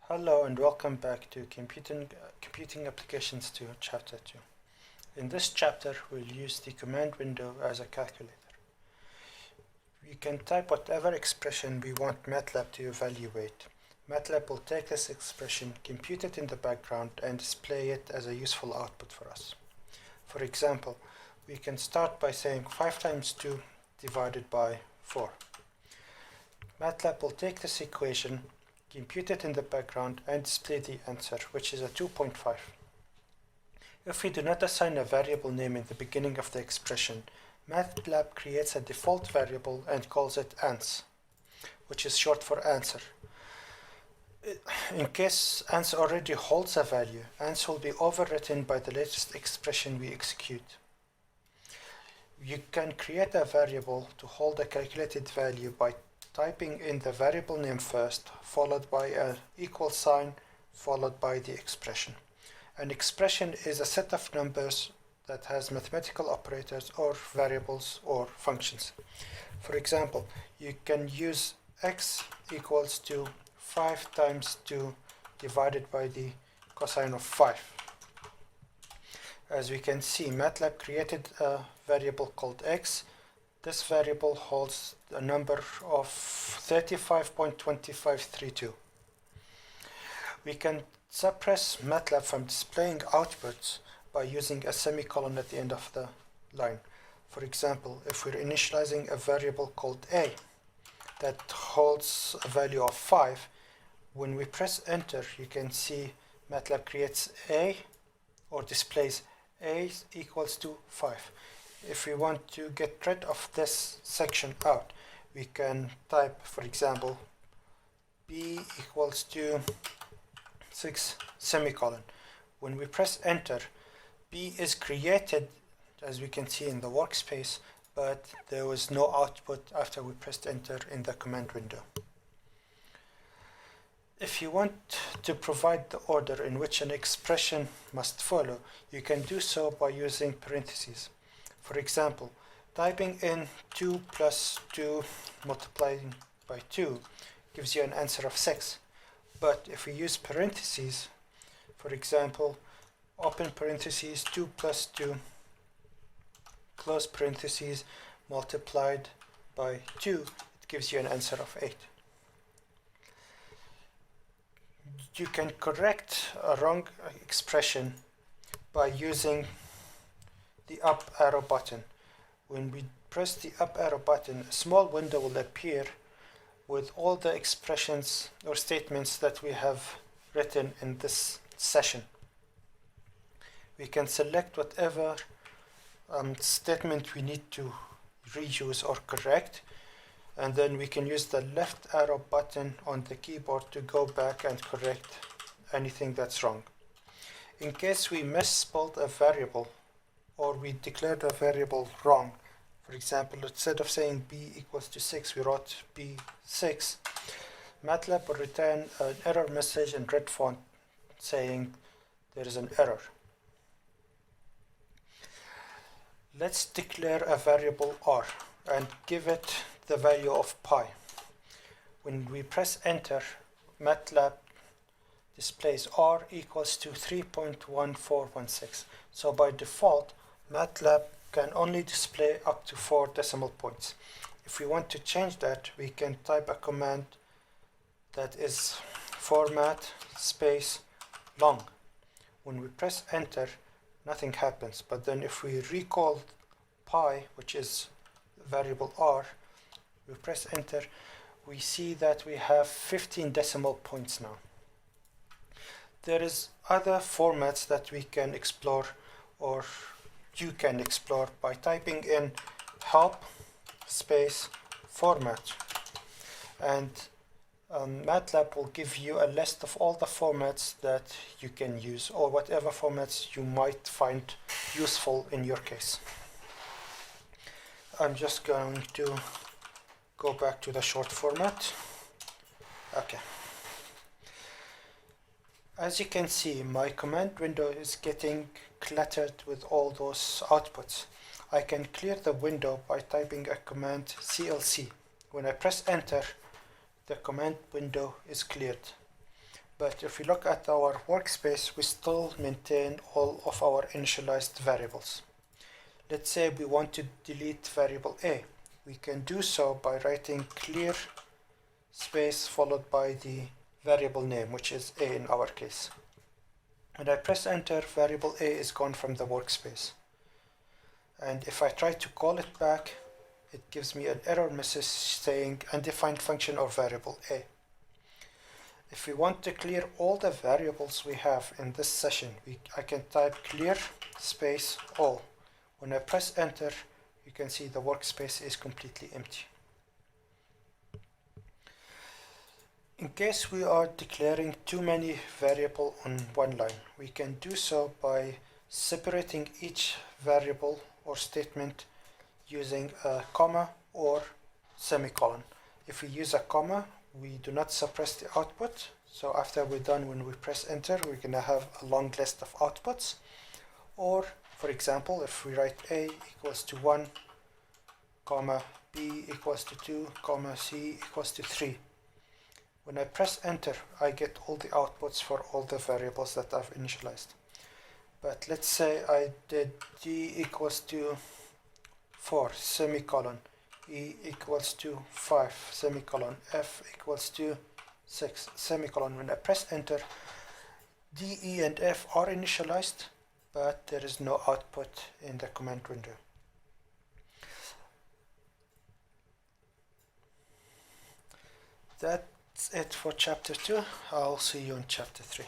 Hello and welcome back to Computing Applications 2, Chapter 2. In this chapter, we'll use the command window as a calculator. We can type whatever expression we want MATLAB to evaluate. MATLAB will take this expression, compute it in the background, and display it as a useful output for us. For example, we can start by saying 5 times 2 divided by 4. MATLAB will take this equation, compute it in the background, and display the answer, which is a 2.5. If we do not assign a variable name in the beginning of the expression, MATLAB creates a default variable and calls it ans, which is short for answer. In case ans already holds a value, ans will be overwritten by the latest expression we execute. You can create a variable to hold a calculated value by typing in the variable name first, followed by an equal sign, followed by the expression. An expression is a set of numbers that has mathematical operators or variables or functions. For example, you can use x equals to 5 times 2 divided by the cosine of 5. As we can see, MATLAB created a variable called x. This variable holds a number of 35.2532. We can suppress MATLAB from displaying outputs by using a semicolon at the end of the line. For example, if we're initializing a variable called a that holds a value of 5, when we press enter, you can see MATLAB creates a or displays a equals to 5. If we want to get rid of this section out, we can type, for example, b equals to 6 semicolon. When we press enter, b is created, as we can see in the workspace, but there was no output after we pressed enter in the command window. If you want to provide the order in which an expression must follow, you can do so by using parentheses. For example, typing in 2 plus 2 multiplying by 2 gives you an answer of 6. But if we use parentheses, for example, open parentheses 2 plus 2, close parentheses, multiplied by 2, it gives you an answer of 8. You can correct a wrong expression by using the up arrow button. When we press the up arrow button, a small window will appear with all the expressions or statements that we have written in this session. We can select whatever statement we need to reuse or correct, and then we can use the left arrow button on the keyboard to go back and correct anything that's wrong. In case we misspelled a variable or we declared a variable wrong, for example, instead of saying b equals to 6, we wrote b6, MATLAB will return an error message in red font saying there is an error. Let's declare a variable r and give it the value of pi. When we press enter, MATLAB displays r equals to 3.1416. So by default, MATLAB can only display up to 4 decimal points. If we want to change that, we can type a command that is format space long. When we press enter, nothing happens. But then if we recall pi, which is variable r, we press enter, we see that we have 15 decimal points now. There is other formats that we can explore, or you can explore, by typing in help space format, and MATLAB will give you a list of all the formats that you can use, or whatever formats you might find useful in your case. I'm just going to go back to the short format. Okay. As you can see, my command window is getting cluttered with all those outputs. I can clear the window by typing a command clc. When I press enter, the command window is cleared. But if we look at our workspace, we still maintain all of our initialized variables. Let's say we want to delete variable a. We can do so by writing clear space followed by the variable name, which is a in our case. When I press enter, variable a is gone from the workspace. And if I try to call it back, it gives me an error message saying undefined function or variable a. If we want to clear all the variables we have in this session, I can type clear space all. When I press enter, you can see the workspace is completely empty. In case we are declaring too many variables on one line, we can do so by separating each variable or statement using a comma or semicolon. If we use a comma, we do not suppress the output. So after we're done, when we press enter, we're going to have a long list of outputs. Or, for example, if we write a equals to 1, comma, b equals to 2, comma, c equals to 3. When I press enter, I get all the outputs for all the variables that I've initialized. But let's say I did d equals to 4, semicolon, e equals to 5, semicolon, f equals to 6, semicolon. When I press enter, d, e, and f are initialized, but there is no output in the command window. That's it for chapter 2. I'll see you in chapter 3.